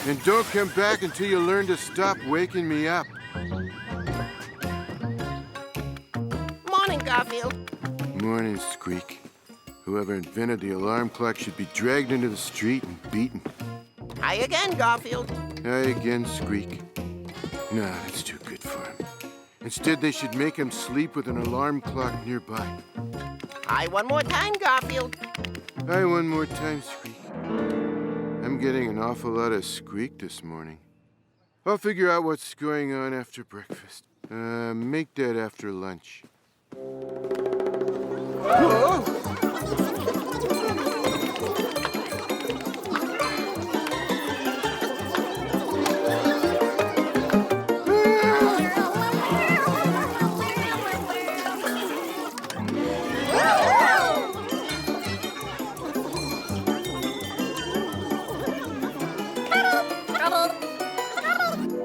And don't come back until you learn to stop waking me up. Morning, Garfield. Morning, Squeak. Whoever invented the alarm clock should be dragged into the street and beaten. Hi again, Garfield. Hi again, Squeak. No, that's too good for him. Instead, they should make him sleep with an alarm clock nearby. Hi one more time, Garfield. Hi one more time, Squeak. I'm getting an awful lot of squeak this morning. I'll figure out what's going on after breakfast. Make that after lunch. Whoa!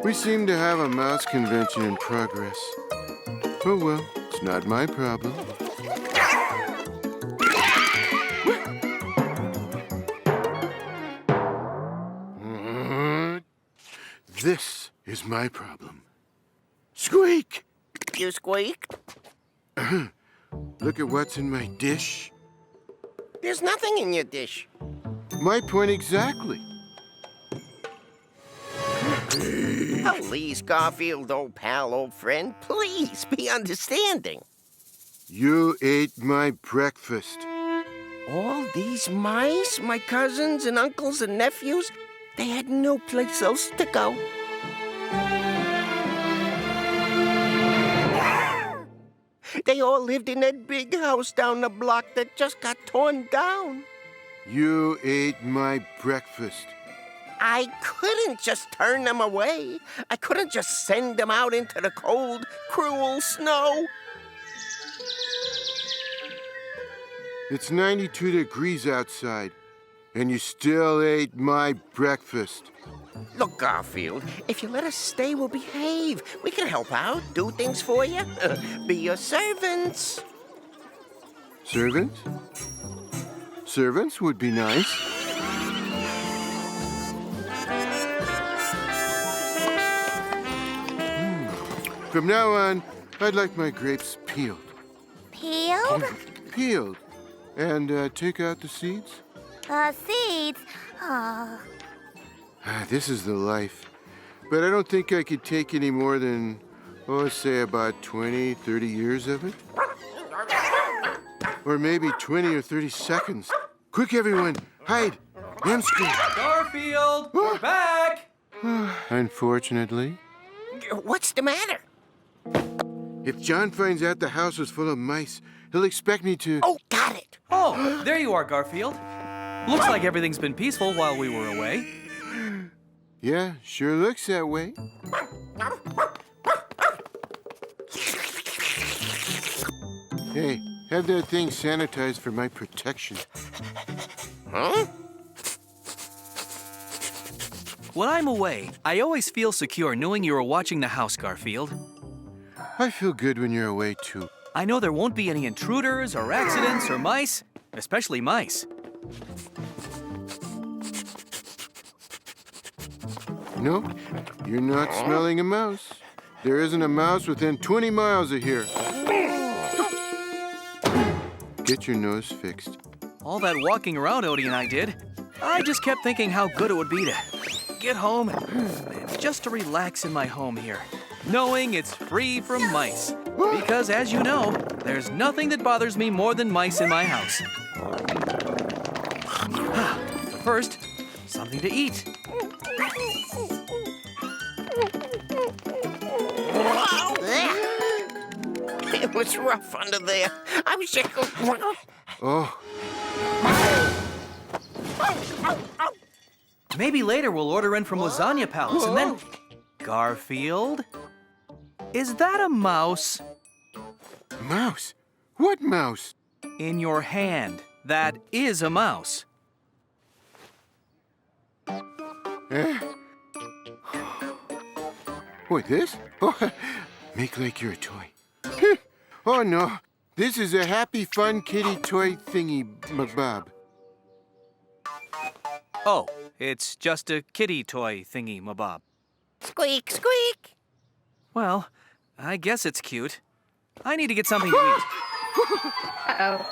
We seem to have a mouse convention in progress. Oh well, it's not my problem. This is my problem. Squeak! You squeak? Look at what's in my dish. There's nothing in your dish. My point exactly. Please, Garfield, old pal, old friend, please be understanding. You ate my breakfast. All these mice, my cousins and uncles and nephews, they had no place else to go. They all lived in that big house down the block that just got torn down. You ate my breakfast. I couldn't just turn them away. I couldn't just send them out into the cold, cruel snow. It's 92 degrees outside, and you still ate my breakfast. Look, Garfield, if you let us stay, we'll behave. We can help out, do things for you, be your servants. Servants? Servants would be nice. From now on, I'd like my grapes peeled. Peeled? Peeled. And take out the seeds? Seeds? Oh. This is the life. But I don't think I could take any more than, say about 20, 30 years of it. Or maybe 20 or 30 seconds. Quick, everyone, hide. Hamster. Garfield, we're back! Unfortunately. What's the matter? If John finds out the house was full of mice, he'll expect me to... Oh, got it. Oh, there you are, Garfield. Looks like everything's been peaceful while we were away. Yeah, sure looks that way. Hey, have that thing sanitized for my protection. Huh? When I'm away, I always feel secure knowing you are watching the house, Garfield. I feel good when you're away, too. I know there won't be any intruders or accidents or mice, especially mice. No, you're not smelling a mouse. There isn't a mouse within 20 miles of here. Get your nose fixed. All that walking around Odie and I did, I just kept thinking how good it would be to get home and just to relax in my home here, knowing it's free from mice. Because, as you know, there's nothing that bothers me more than mice in my house. But first, something to eat. It was rough under there. I was just... Oh, Maybe later we'll order in from Lasagna Palace and then... Garfield? Is that a mouse? mouse. What mouse? In your hand. That is a mouse. What, this? Oh, make like you're a toy. Oh, no. This is a happy, fun kitty toy thingy, McBob. Oh, It's just a kitty toy thingy-mabob. Squeak, squeak. Well, I guess it's cute. I need to get something to eat. Uh-oh.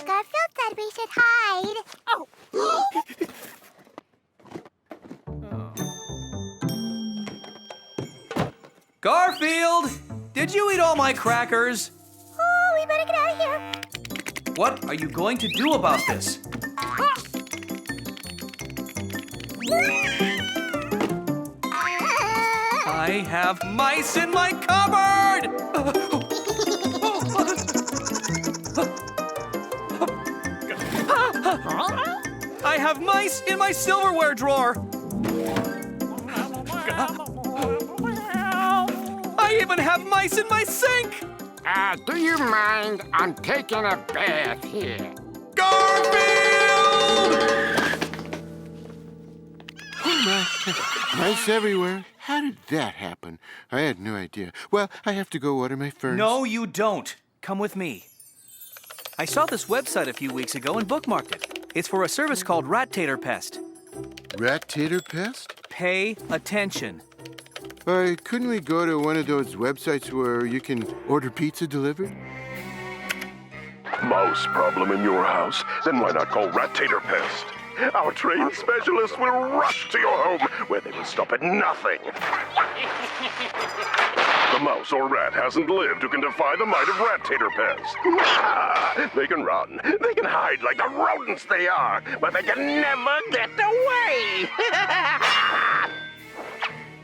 Garfield said we should hide. Oh. Garfield! Did you eat all my crackers? Oh, we better get out of here. What are you going to do about this? I have mice in my cupboard! I have mice in my silverware drawer! I even have mice in my sink! Do you mind? I'm taking a bath here. Garfield! Mice everywhere. How did that happen? I had no idea. Well, I have to go water my ferns. No, you don't. Come with me. I saw this website a few weeks ago and bookmarked it. It's for a service called Rat Tater Pest. Rat tater pest? Pay attention. Couldn't we go to one of those websites where you can order pizza delivered? Mouse problem in your house? Then why not call Rat Tater Pest? Our trained specialists will rush to your home where they will stop at nothing. The mouse or rat hasn't lived who can defy the might of Rat Tater Pest. They can run, they can hide like the rodents they are, but they can never get away.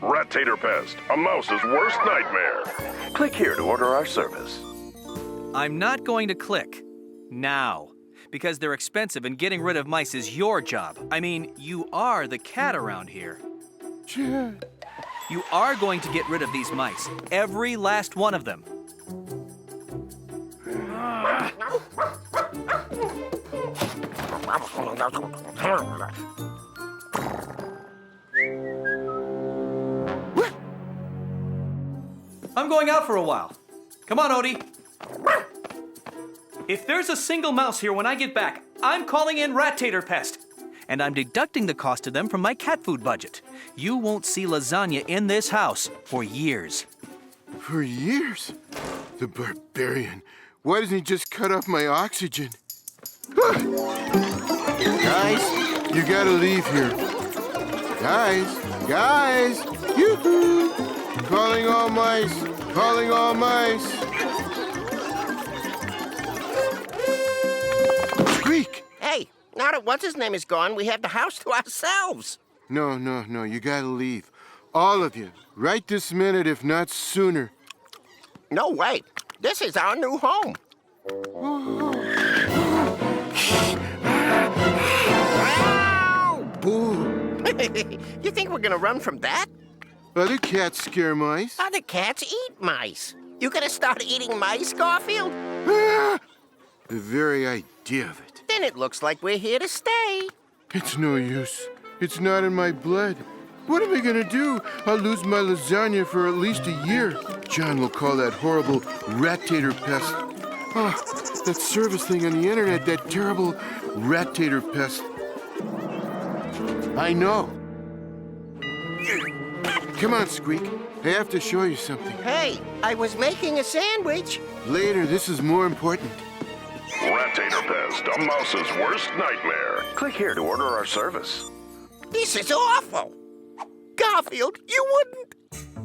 Rat Tater Pest, a mouse's worst nightmare. Click here to order our service. I'm not going to click. Now. Because they're expensive and getting rid of mice is your job. I mean, you are the cat around here. Chad. You are going to get rid of these mice. Every last one of them. I'm going out for a while. Come on, Odie. If there's a single mouse here when I get back, I'm calling in Rat Tater Pest. And I'm deducting the cost of them from my cat food budget. You won't see lasagna in this house for years. For years? The barbarian. Why doesn't he just cut off my oxygen? Guys, you gotta leave here. Guys, yoo-hoo! Calling all mice, calling all mice. Squeak! Hey, now that what's-his-name is gone, we have the house to ourselves. No, you gotta leave. All of you. Right this minute, if not sooner. No, wait. This is our new home. Boo! You think we're gonna run from that? Other cats scare mice. Other cats eat mice. You gonna start eating mice, Garfield? Ah! The very idea of it. Then it looks like we're here to stay. It's no use. It's not in my blood. What am I gonna do? I'll lose my lasagna for at least a year. John will call that horrible Rat Tater Pest. Oh, that service thing on the internet, that terrible Rat Tater Pest. I know. Come on, Squeak. I have to show you something. Hey, I was making a sandwich. Later, this is more important. Rat Tater Pest, a mouse's worst nightmare. Click here to order our service. This is awful. Garfield, you wouldn't.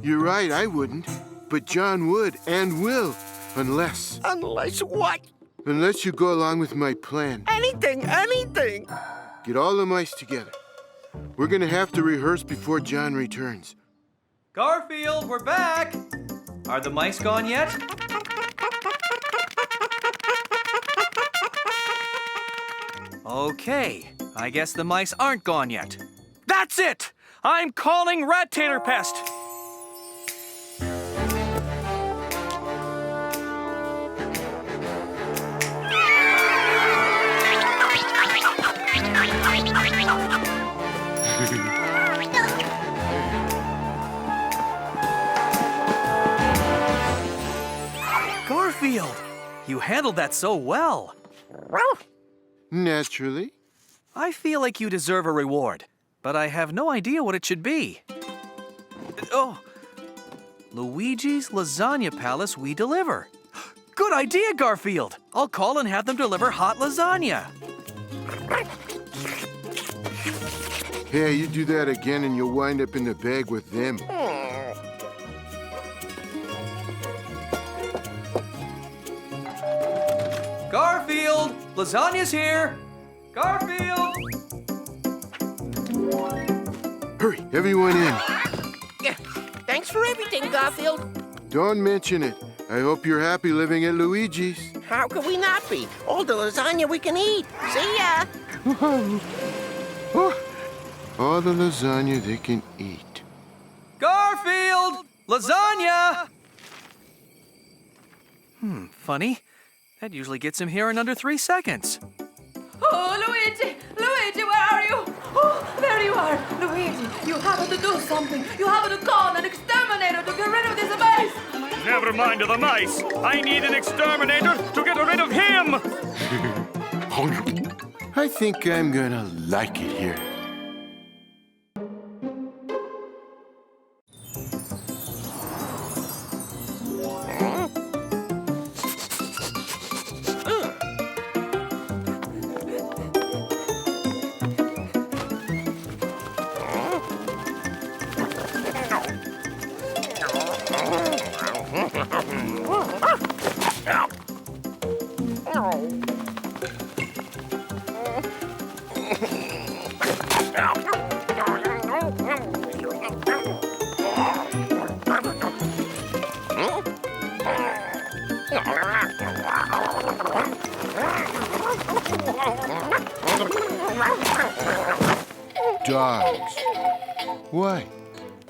You're right, I wouldn't. But John would and will, unless... Unless what? Unless you go along with my plan. Anything. Get all the mice together. We're gonna have to rehearse before John returns. Garfield, we're back! Are the mice gone yet? Okay, I guess the mice aren't gone yet. That's it! I'm calling Rat Tater Pest! Garfield, you handled that so well. Naturally. I feel like you deserve a reward, but I have no idea what it should be. Oh, Luigi's Lasagna Palace we deliver. Good idea, Garfield. I'll call and have them deliver hot lasagna. Hey, you do that again and you'll wind up in the bag with them. Garfield, lasagna's here. Garfield! Hurry, everyone in. Yeah, thanks for everything, Garfield. Don't mention it. I hope you're happy living at Luigi's. How could we not be? All the lasagna we can eat. See ya. Oh, all the lasagna they can eat. Garfield! Lasagna! Funny. That usually gets him here in under 3 seconds. Oh, Luigi! Luigi, where are you? Oh, there you are! Luigi, you have to do something. You have to call an exterminator to get rid of this base! Never mind the mice. I need an exterminator to get rid of him! I think I'm gonna like it here. Dogs. Why?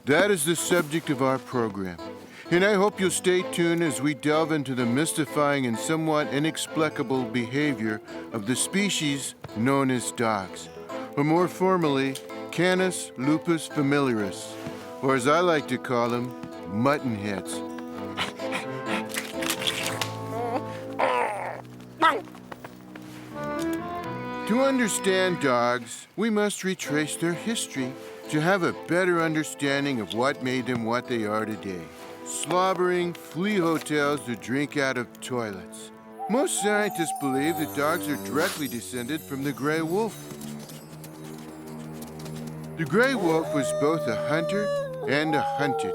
That is the subject of our program. And I hope you'll stay tuned as we delve into the mystifying and somewhat inexplicable behavior of the species known as dogs, or more formally, Canis lupus familiaris, or as I like to call them, muttonheads. To understand dogs, we must retrace their history to have a better understanding of what made them what they are today. Slobbering flea hotels that drink out of toilets. Most scientists believe that dogs are directly descended from the gray wolf. The gray wolf was both a hunter and a hunted.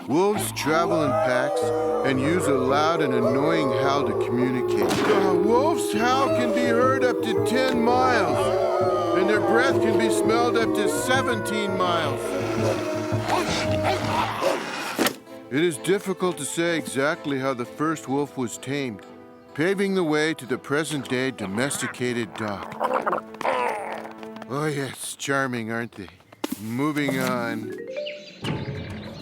Wolves travel in packs and use a loud and annoying howl to communicate. The wolf's howl can be heard up to 10 miles, and their breath can be smelled up to 17 miles. It is difficult to say exactly how the first wolf was tamed, paving the way to the present-day domesticated dog. Oh yes, charming, aren't they? Moving on.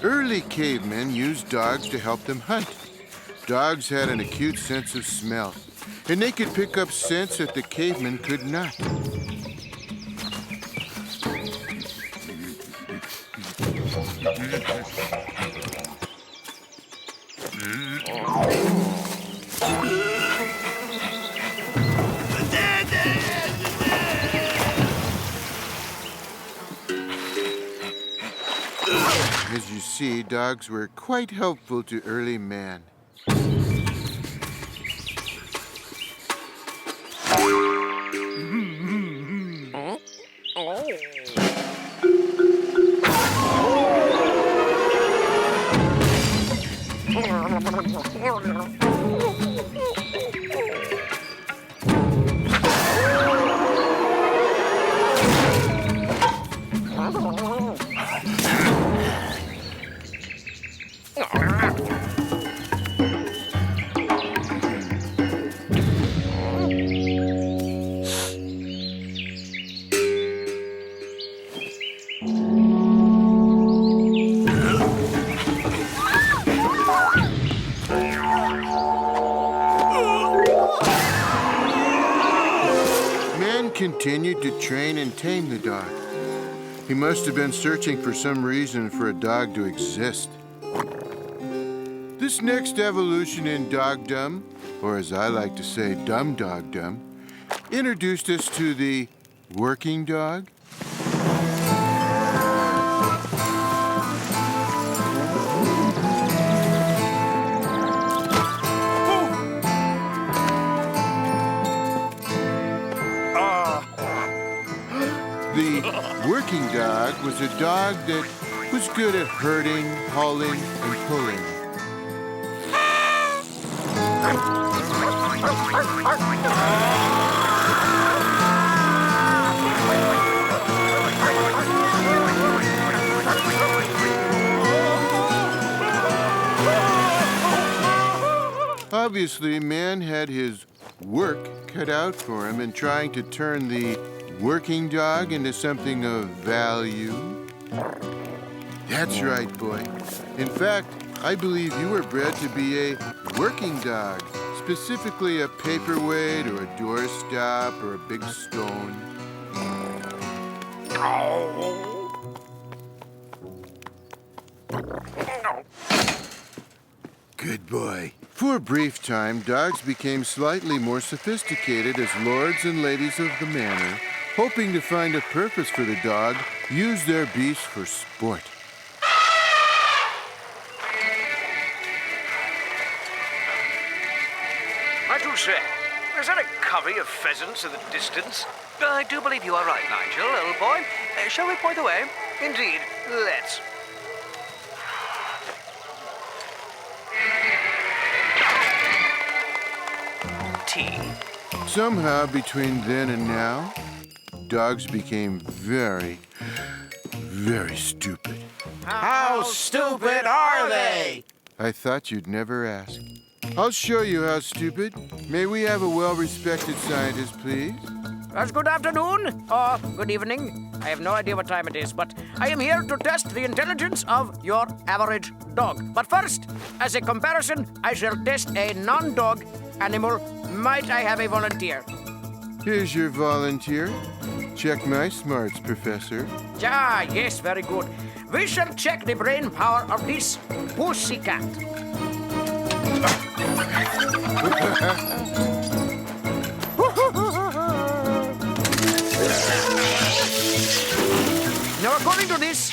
Early cavemen used dogs to help them hunt. Dogs had an acute sense of smell, and they could pick up scents that the cavemen could not. As you see, dogs were quite helpful to early man. Continued to train and tame the dog. He must have been searching for some reason for a dog to exist. This next evolution in dogdom, or as I like to say, dumb dogdom, introduced us to the working dog. The working dog was a dog that was good at herding, hauling, and pulling. Obviously, man had his work cut out for him in trying to turn the working dog into something of value. That's right, boy. In fact, I believe you were bred to be a working dog, specifically a paperweight or a doorstop or a big stone. Good boy. For a brief time, dogs became slightly more sophisticated as lords and ladies of the manor, hoping to find a purpose for the dog, used their beast for sport. I do say, is that a covey of pheasants in the distance? I do believe you are right, Nigel, old boy. Shall we point the way? Indeed, let's. Tea. Somehow, between then and now, dogs became very, very stupid. How stupid are they? I thought you'd never ask. I'll show you how stupid. May we have a well-respected scientist, please? Good afternoon, or good evening. I have no idea what time it is, but I am here to test the intelligence of your average dog. But first, as a comparison, I shall test a non-dog animal. Might I have a volunteer? Here's your volunteer. Check my smarts, Professor. Ah, yes, very good. We shall check the brain power of this pussycat. Now, according to this,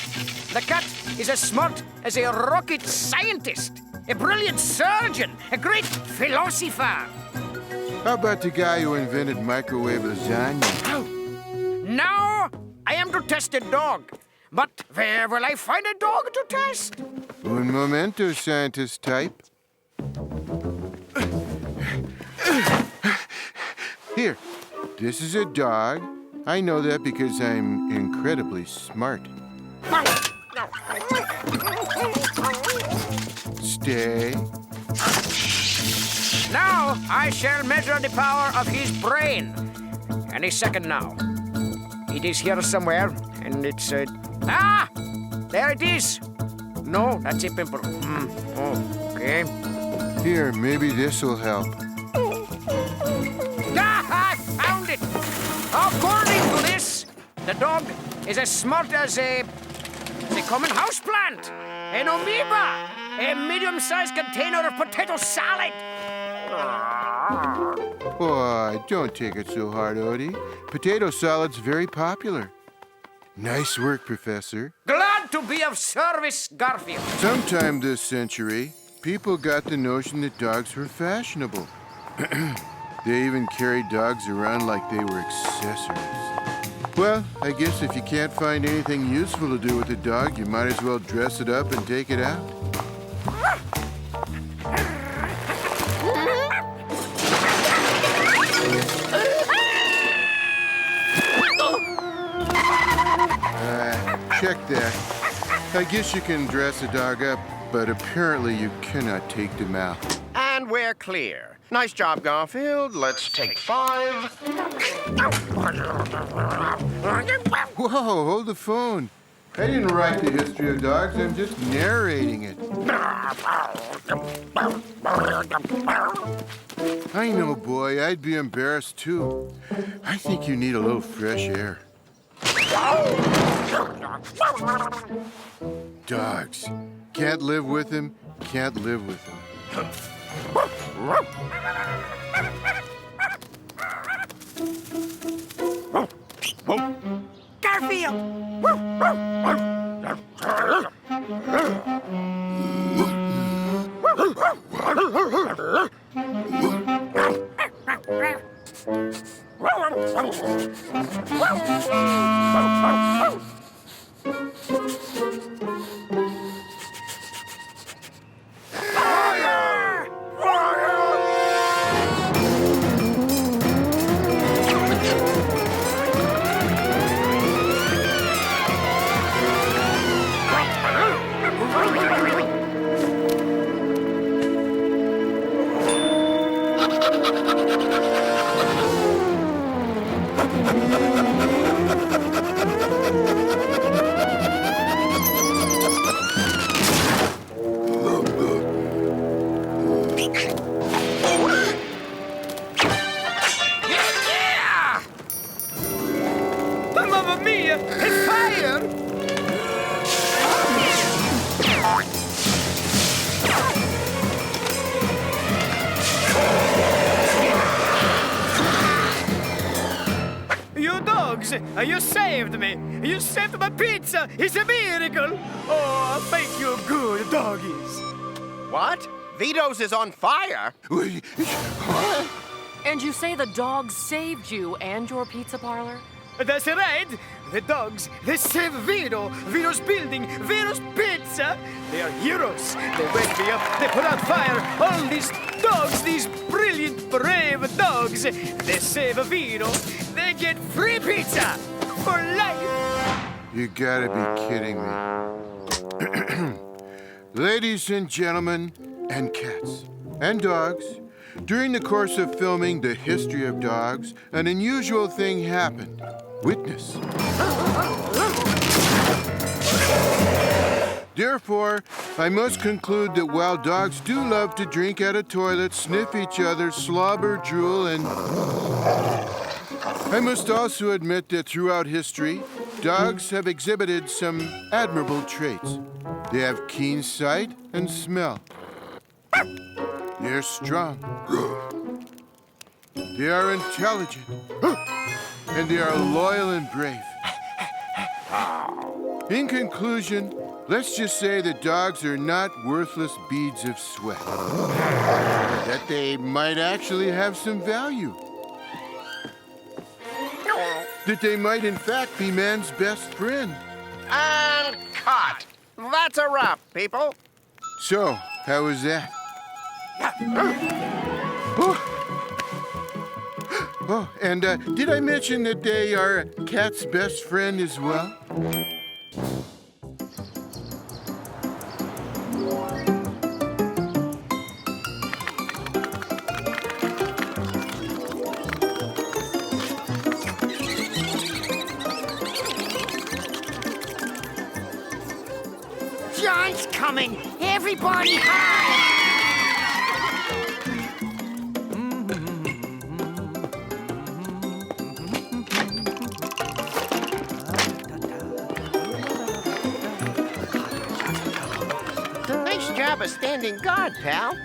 the cat is as smart as a rocket scientist, a brilliant surgeon, a great philosopher. How about the guy who invented microwave lasagna? Now, I am to test a dog. But where will I find a dog to test? Un momento, scientist type. Here, this is a dog. I know that because I'm incredibly smart. Stay. Now I shall measure the power of his brain. Any second now. It is here somewhere, and it's ah! There it is. No, that's a pimple. Oh, okay. Here, maybe this'll help. Ah, I found it. According to this, the dog is as smart as a common houseplant, an amoeba, a medium-sized container of potato salad. Boy, don't take it so hard, Odie. Potato salad's very popular. Nice work, Professor. Glad to be of service, Garfield. Sometime this century, people got the notion that dogs were fashionable. They even carried dogs around like they were accessories. Well, I guess if you can't find anything useful to do with a dog, you might as well dress it up and take it out. Check that. I guess you can dress a dog up, but apparently you cannot take them out. And we're clear. Nice job, Garfield. Let's take 5. Whoa, hold the phone. I didn't write the history of dogs, I'm just narrating it. I know, boy, I'd be embarrassed too. I think you need a little fresh air. Dogs. Can't live with them, can't live with them. Mamma mia! It's fire! You dogs! You saved me! You saved my pizza! It's a miracle! Oh, thank you, good doggies! What? Vito's is on fire? What? And you say the dogs saved you and your pizza parlor? That's right! The dogs, they saved Vito, Vito's building, Vito's pizza! They are heroes! They wake me up, they put out fire! All these dogs, these brilliant, brave dogs! They save Vito, they get free pizza! For life! You gotta be kidding me. Ladies and gentlemen, and cats, and dogs, during the course of filming The History of Dogs, an unusual thing happened. Witness. Therefore, I must conclude that while dogs do love to drink at a toilet, sniff each other, slobber, drool, and... I must also admit that throughout history, dogs have exhibited some admirable traits. They have keen sight and smell. They're strong. They are intelligent. And they are loyal and brave. In conclusion, let's just say that dogs are not worthless beads of sweat. That they might actually have some value. That they might, in fact, be man's best friend. And cut. That's a wrap, people. So, how was that? Oh, and did I mention that they are cat's best friend as well? John's coming! Everybody hide! Nice job of standing guard, pal.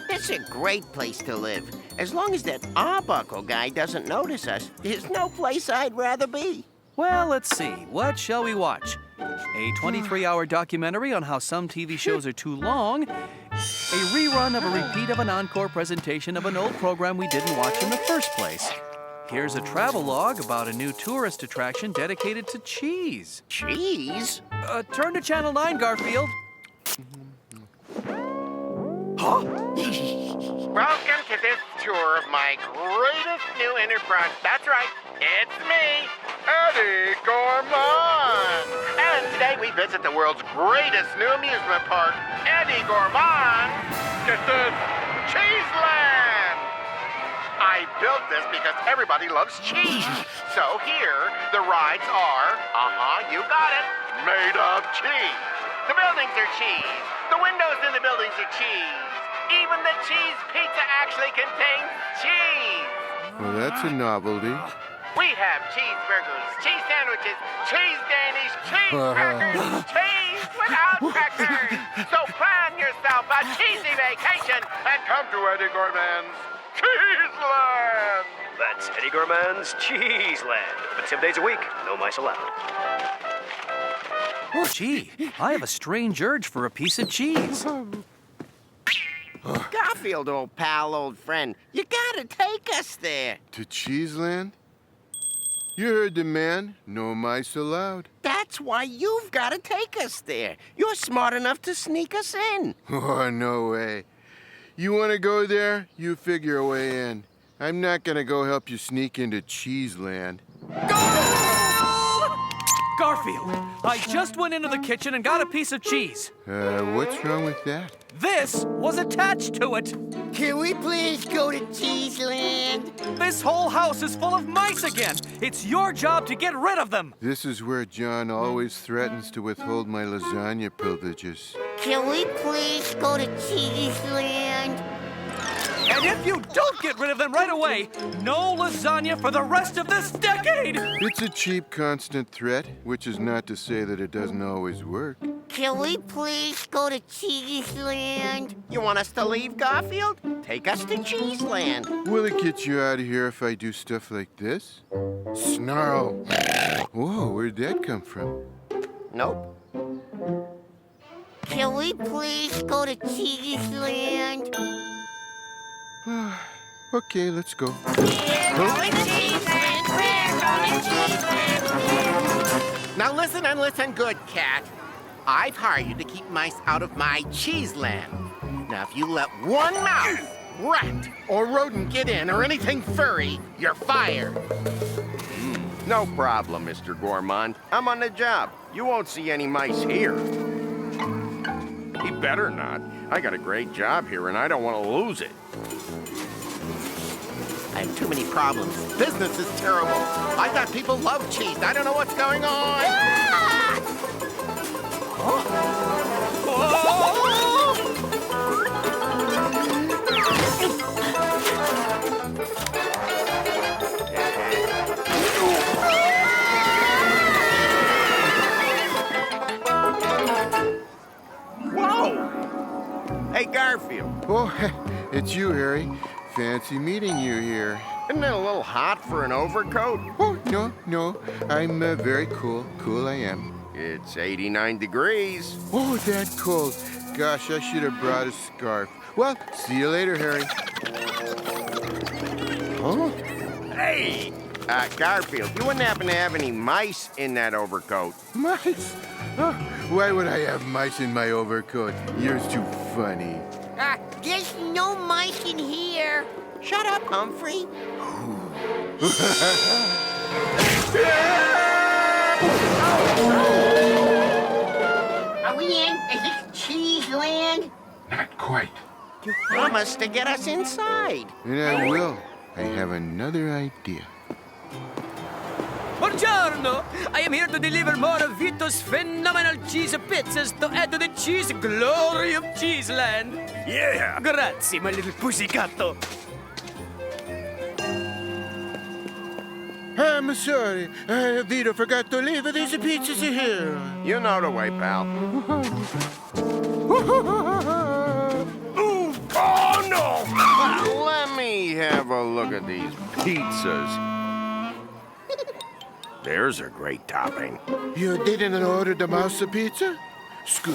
It's a great place to live. As long as that Arbuckle guy doesn't notice us, there's no place I'd rather be. Well, let's see. What shall we watch? A 23-hour documentary on how some TV shows are too long, a rerun of a repeat of an encore presentation of an old program we didn't watch in the first place. Here's a travel log about a new tourist attraction dedicated to cheese. Cheese? Turn to Channel 9, Garfield. Welcome to this tour of my greatest new enterprise. That's right, it's me, Eddie Gourmand. And today we visit the world's greatest new amusement park, Eddie Gourmand. This is Cheeseland. I built this because everybody loves cheese. So here, the rides are, you got it, made of cheese. The buildings are cheese. The windows in the buildings are cheese. Even the cheese pizza actually contains cheese. Well, that's a novelty. We have cheeseburgers, cheese sandwiches, cheese Danish, cheese crackers, cheese without crackers. So plan yourself a cheesy vacation and come to Eddie Gorman's Cheeseland. That's Eddie Gorman's Cheeseland. Open 7 days a week. No mice allowed. Oh, gee, I have a strange urge for a piece of cheese. Garfield, old pal, old friend, you gotta take us there. To Cheeseland? You heard the man. No mice allowed. That's why you've gotta take us there. You're smart enough to sneak us in. Oh, no way. You want to go there? You figure a way in. I'm not going to go help you sneak into Cheeseland. Garfield, I just went into the kitchen and got a piece of cheese. What's wrong with that? This was attached to it. Can we please go to Cheeseland? This whole house is full of mice again. It's your job to get rid of them. This is where John always threatens to withhold my lasagna privileges. Can we please go to Cheeseland? And if you don't get rid of them right away, no lasagna for the rest of this decade! It's a cheap, constant threat, which is not to say that it doesn't always work. Can we please go to Cheeseland? You want us to leave, Garfield? Take us to Cheeseland. Will it get you out of here if I do stuff like this? Snarl. Whoa, where'd that come from? Nope. Can we please go to Cheeseland? Okay, let's go. Now listen and listen good, cat. I've hired you to keep mice out of my Cheeseland. Now, if you let one mouse, rat, or rodent get in, or anything furry, you're fired. No problem, Mr. Gourmand. I'm on the job. You won't see any mice here. He better not. I got a great job here, and I don't want to lose it. I have too many problems. Business is terrible. I thought people love cheese. I don't know what's going on. Whoa! Hey, Garfield. Oh, it's you, Harry. Fancy meeting you here. Isn't it a little hot for an overcoat? Oh, no. I'm very cool. Cool I am. It's 89 degrees. Oh, that cold. Gosh, I should have brought a scarf. Well, see you later, Harry. Huh? Hey! Garfield, you wouldn't happen to have any mice in that overcoat? Mice? Oh, why would I have mice in my overcoat? You're too funny. There's no mice in here. Shut up, Humphrey. Are we in? Is this Cheeseland? Not quite. You promised to get us inside. And I will. I have another idea. Buongiorno! I am here to deliver more of Vito's phenomenal cheese pizzas to add to the cheese glory of Cheeseland. Yeah! Grazie, my little pussycatto. I'm sorry. Vito forgot to leave these pizzas here. You know the way, pal. Oh, no! Let me have a look at these pizzas. There's a great topping. You didn't order the mouse pizza? Scoot.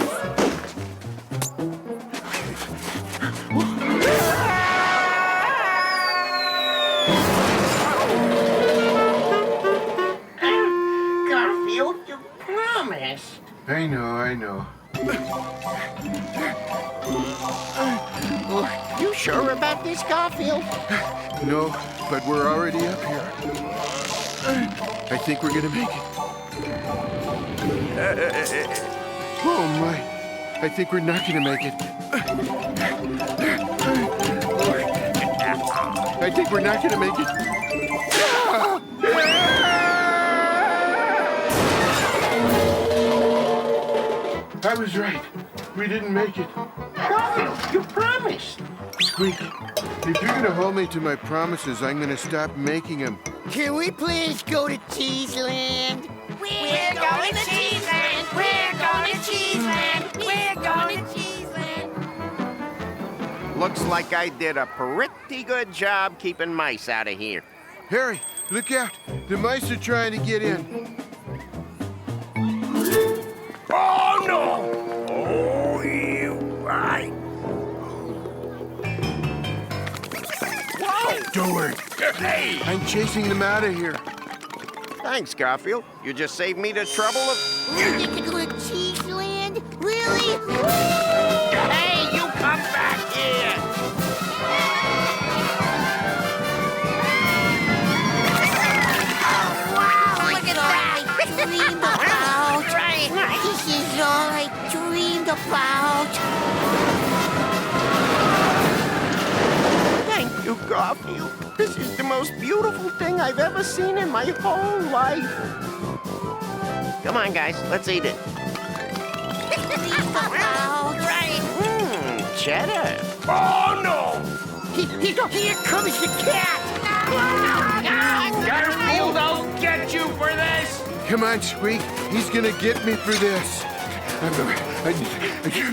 Garfield, you promised. I know. You sure about this, Garfield? No, but we're already up here. I think we're gonna make it. Oh my, I think we're not gonna make it. I think we're not gonna make it. I was right. We didn't make it. Garfield, you promised. Squeak, if you're gonna hold me to my promises, I'm gonna stop making them. Can we please go to Cheeseland? We're going to Cheeseland. We're going to Cheeseland. We're going to Cheeseland. Looks like I did a pretty good job keeping mice out of here. Harry, look out. The mice are trying to get in. Oh, no! Oh, you right. Whoa! Don't worry. Hey! I'm chasing them out of here. Thanks, Garfield. You just saved me the trouble of... We get to go to Cheeseland? Really? Hey, you come back here! Wow, look at that! I dreamed about. This is all I dreamed about. Thank you, Garfield. This is the most beautiful thing I've ever seen in my whole life. Come on, guys. Let's eat it. Cheddar. Oh, no! Here comes the cat! Garfield, I'll get you for this! Come on, Squeak. He's gonna get me for this.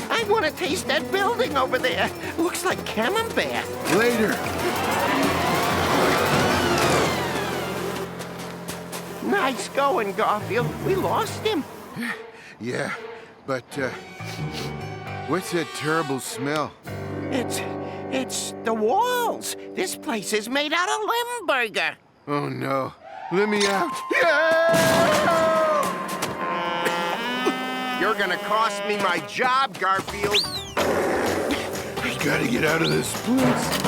I want to taste that building over there. Looks like camembert. Later. Nice going, Garfield. We lost him. Yeah, but, what's that terrible smell? It's the walls. This place is made out of Limburger. Oh, no. Let me out. You're gonna cost me my job, Garfield. I gotta get out of this place.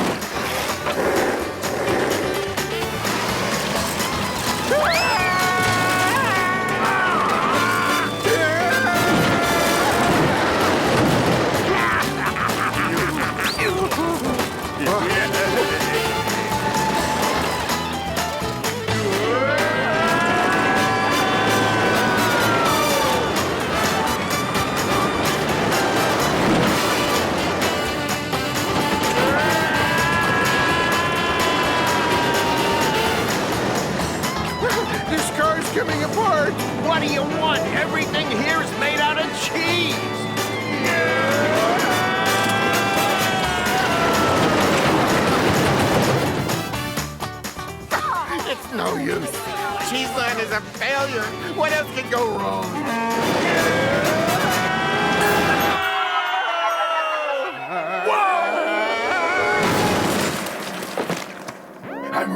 This car's coming apart. What do you want? Everything here is made out of cheese. It's no use. Cheeseland is a failure. What else could go wrong? I'm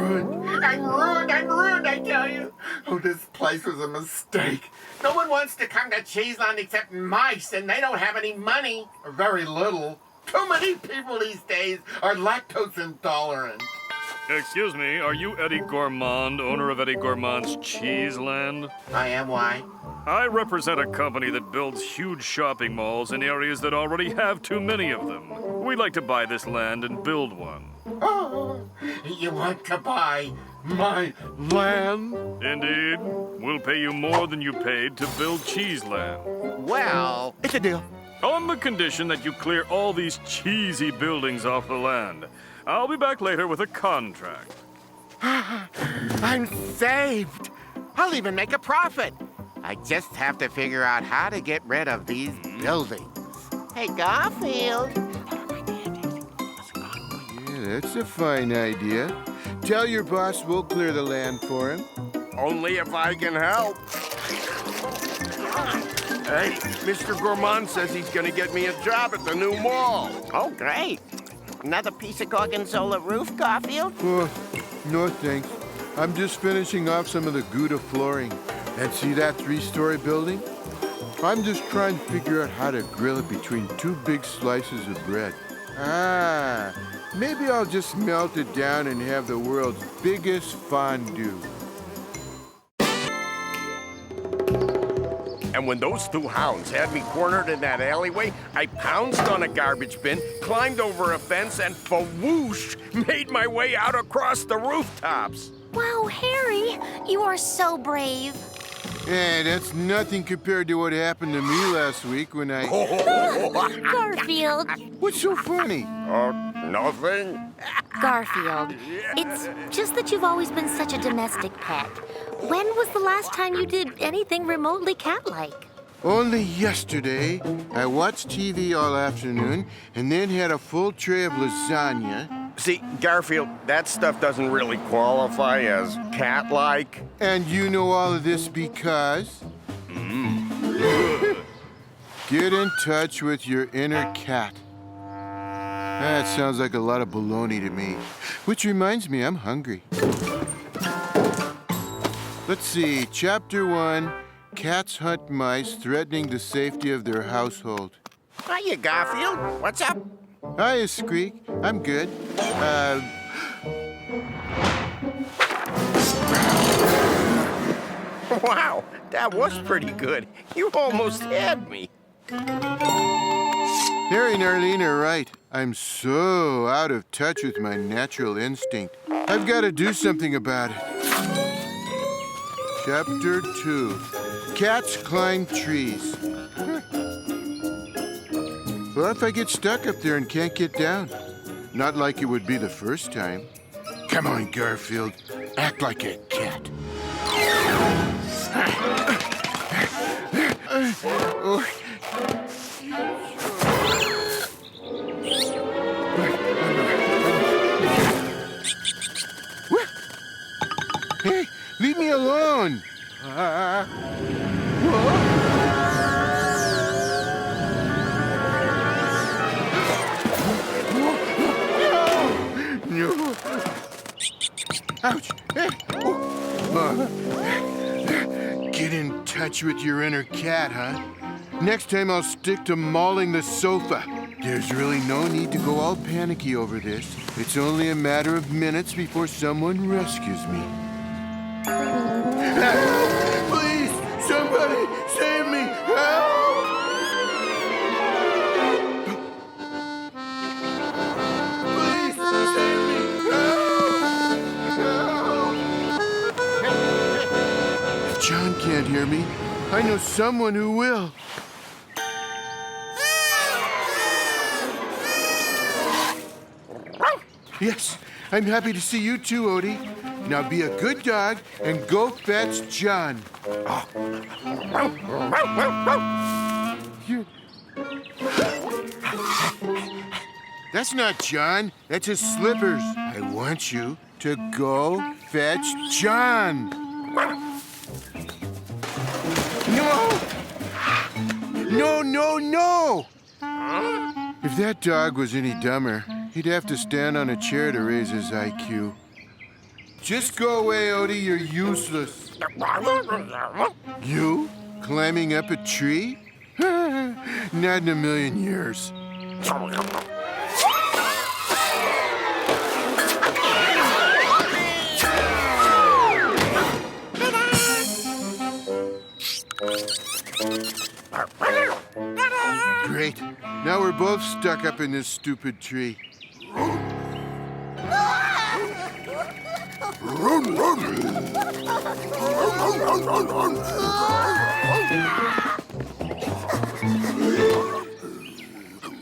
ruined, I tell you. Oh, this place was a mistake. No one wants to come to Cheeseland except mice, and they don't have any money. Or very little. Too many people these days are lactose intolerant. Excuse me, are you Eddie Gourmand, owner of Eddie Gourmand's Cheeseland? I am why? I represent a company that builds huge shopping malls in areas that already have too many of them. We'd like to buy this land and build one. Oh, you want to buy my land? Indeed. We'll pay you more than you paid to build Cheeseland. Well, It's a deal. On the condition that you clear all these cheesy buildings off the land. I'll be back later with a contract. I'm saved. I'll even make a profit. I just have to figure out how to get rid of these buildings. hey, Garfield. Yeah, that's a fine idea. Tell your boss we'll clear the land for him. Only if I can help. Hey, Mr. Gourmand says he's gonna get me a job at the new mall. Oh, great. Another piece of Gorgonzola roof, Garfield? Oh, no thanks. I'm just finishing off some of the Gouda flooring. And see that 3-story building? I'm just trying to figure out how to grill it between 2 big slices of bread. Ah, maybe I'll just melt it down and have the world's biggest fondue. And when those 2 hounds had me cornered in that alleyway, I pounced on a garbage bin, climbed over a fence, and fa-whoosh, made my way out across the rooftops. Wow, Harry, you are so brave. Hey, that's nothing compared to what happened to me last week when I... Garfield. What's so funny? Nothing. Garfield, it's just that you've always been such a domestic pet. When was the last time you did anything remotely cat-like? Only yesterday, I watched TV all afternoon and then had a full tray of lasagna. See, Garfield, that stuff doesn't really qualify as cat-like. And you know all of this because? Get in touch with your inner cat. That sounds like a lot of baloney to me. Which reminds me, I'm hungry. Let's see, Chapter 1, Cats Hunt Mice, Threatening the Safety of Their Household. Hiya, Garfield. What's up? Hiya, Squeak. I'm good. Wow, that was pretty good. You almost had me. Harry and Arlene are right. I'm so out of touch with my natural instinct. I've got to do something about it. Chapter 2. Cats climb trees. What if I get stuck up there and can't get down? Not like it would be the first time. Come on, Garfield. Act like a cat. Hey, leave me alone. No. Ouch. Hey. Get in touch with your inner cat, huh? Next time I'll stick to mauling the sofa. There's really no need to go all panicky over this. It's only a matter of minutes before someone rescues me. Help! Please, somebody save me! Help! Please save me! Help! If John can't hear me, I know someone who will. Yes, I'm happy to see you too, Odie. Now be a good dog and go fetch John. That's not John. That's his slippers. I want you to go fetch John. No! No, no, no! If that dog was any dumber, he'd have to stand on a chair to raise his IQ. Just go away, Odie. You're useless. You? Climbing up a tree? Not in a million years. Great. Now we're both stuck up in this stupid tree.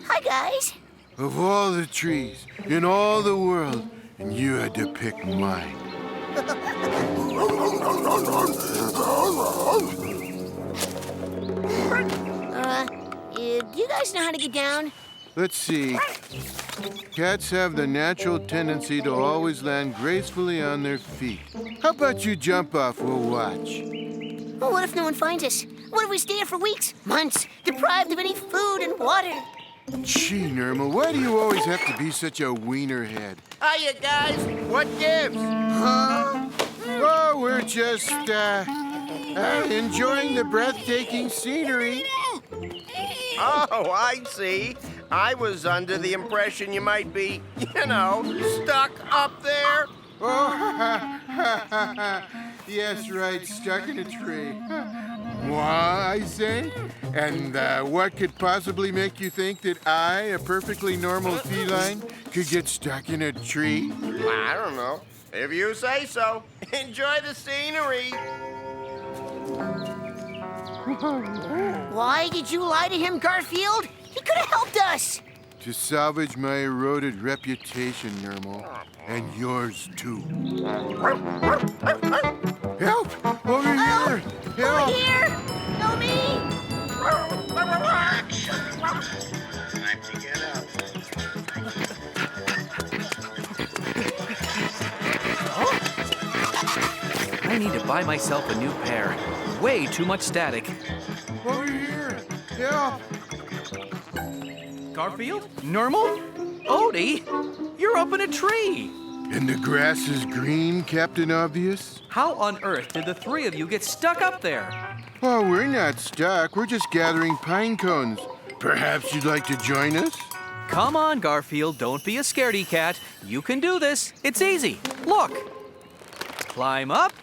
Hi, guys. Of all the trees in all the world, and you had to pick mine. Do you guys know how to get down? Let's see. Cats have the natural tendency to always land gracefully on their feet. How about you jump off? We'll watch. Well, what if no one finds us? What if we stay here for weeks, months, deprived of any food and water? Gee, Norma, why do you always have to be such a wiener head? Hiya, guys. What gives? Huh? Oh, we're just, enjoying the breathtaking scenery. Oh, I see. I was under the impression you might be, stuck up there. Oh, yes, right, stuck in a tree. What, I say? And what could possibly make you think that I, a perfectly normal feline, could get stuck in a tree? I don't know. If you say so. Enjoy the scenery. Why did you lie to him, Garfield? He could have helped us. To salvage my eroded reputation, Nermal. And yours, too. Help! Over here! Help! Over here! Help me! Time to get up. I need to buy myself a new pair. Way too much static. Over here. Help. Garfield? Normal? Odie? You're up in a tree. And the grass is green, Captain Obvious? How on earth did the three of you get stuck up there? Oh, we're not stuck. We're just gathering pine cones. Perhaps you'd like to join us? Come on, Garfield. Don't be a scaredy cat. You can do this. It's easy. Look. Climb up.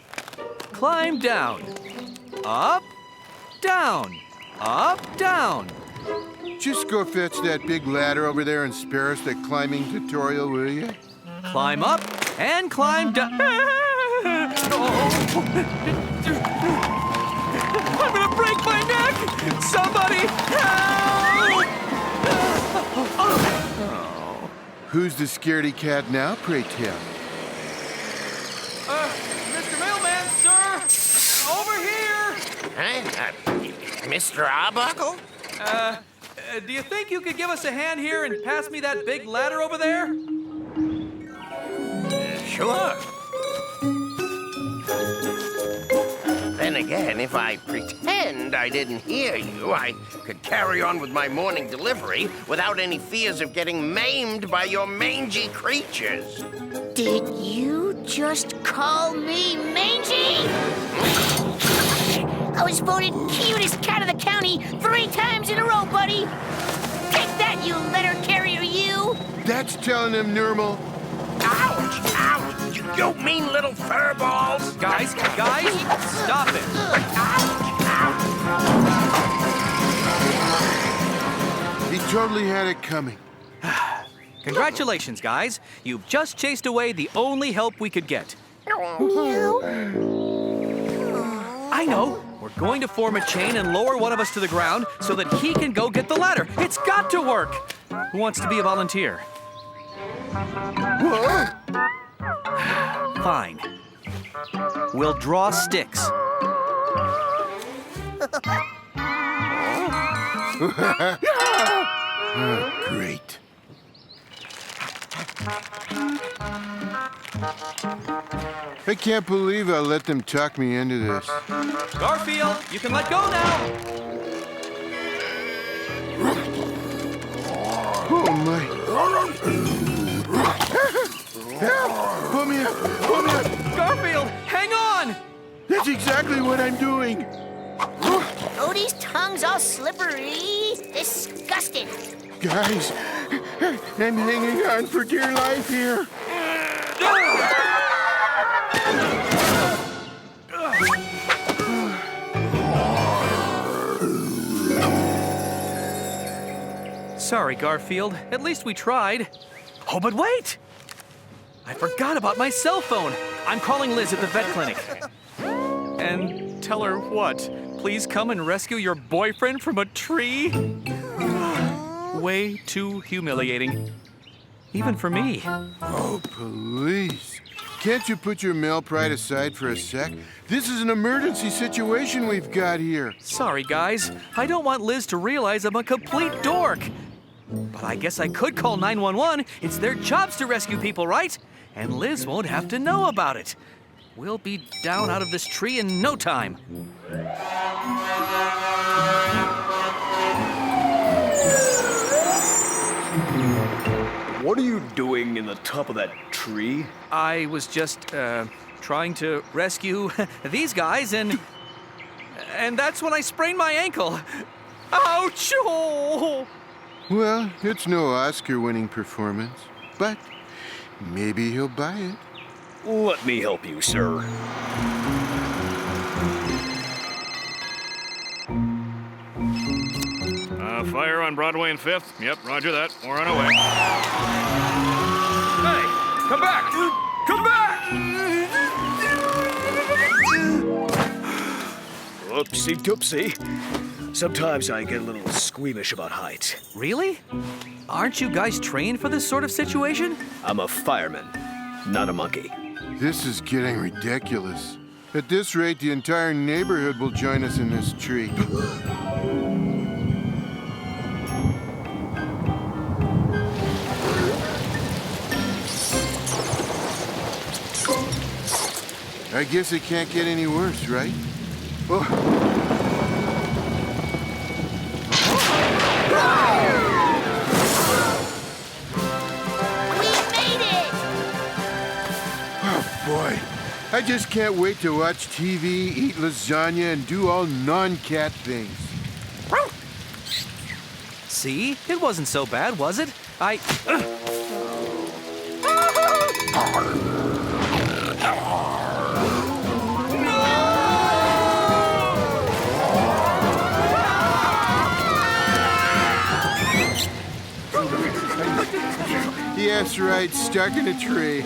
Climb down. Up. Down. Up. Down. Just go fetch that big ladder over there and spare us the climbing tutorial, will you? Climb up and climb down. I'm gonna break my neck! Somebody help! Who's the scaredy cat now, pray tell? Mr. Mailman, sir! Over here! Mr. Arbuckle? Do you think you could give us a hand here and pass me that big ladder over there? Sure. Then again, if I pretend I didn't hear you, I could carry on with my morning delivery without any fears of getting maimed by your mangy creatures. Did you just call me mangy? I was voted cutest cat of the county 3 times in a row, buddy. Take that, you letter carrier, you. That's telling him, Normal. Ouch! Ouch! You mean little fur balls! Guys, stop it! He totally had it coming. Congratulations, guys. You've just chased away the only help we could get. I know. We're going to form a chain and lower one of us to the ground so that he can go get the ladder. It's got to work. Who wants to be a volunteer? Fine. We'll draw sticks. Great. I can't believe I let them talk me into this. Garfield, you can let go now. Oh, my. Help! Pull me up! Pull me up! Garfield, hang on! That's exactly what I'm doing. Odie's tongue's all slippery. Disgusting. Guys, I'm hanging on for dear life here. Sorry, Garfield. At least we tried. Oh, but wait! I forgot about my cell phone. I'm calling Liz at the vet clinic. And tell her what? Please come and rescue your boyfriend from a tree? Way too humiliating. Even for me. Oh, please. Can't you put your male pride aside for a sec? This is an emergency situation we've got here. Sorry, guys. I don't want Liz to realize I'm a complete dork. But I guess I could call 911. It's their jobs to rescue people, right? And Liz won't have to know about it. We'll be down out of this tree in no time. What are you doing in the top of that tree? I was just, trying to rescue these guys, and that's when I sprained my ankle. Ouch! Oh. Well, it's no Oscar-winning performance, but maybe he'll buy it. Let me help you, sir. Fire on Broadway and 5th. Yep, roger that. We're on our way. Hey, come back! Come back! Oopsie-doopsie. Sometimes I get a little squeamish about heights. Really? Aren't you guys trained for this sort of situation? I'm a fireman, not a monkey. This is getting ridiculous. At this rate, the entire neighborhood will join us in this tree. I guess it can't get any worse, right? Oh. We made it! Oh, boy. I just can't wait to watch TV, eat lasagna, and do all non-cat things. See? It wasn't so bad, was it? Yes, right, stuck in a tree.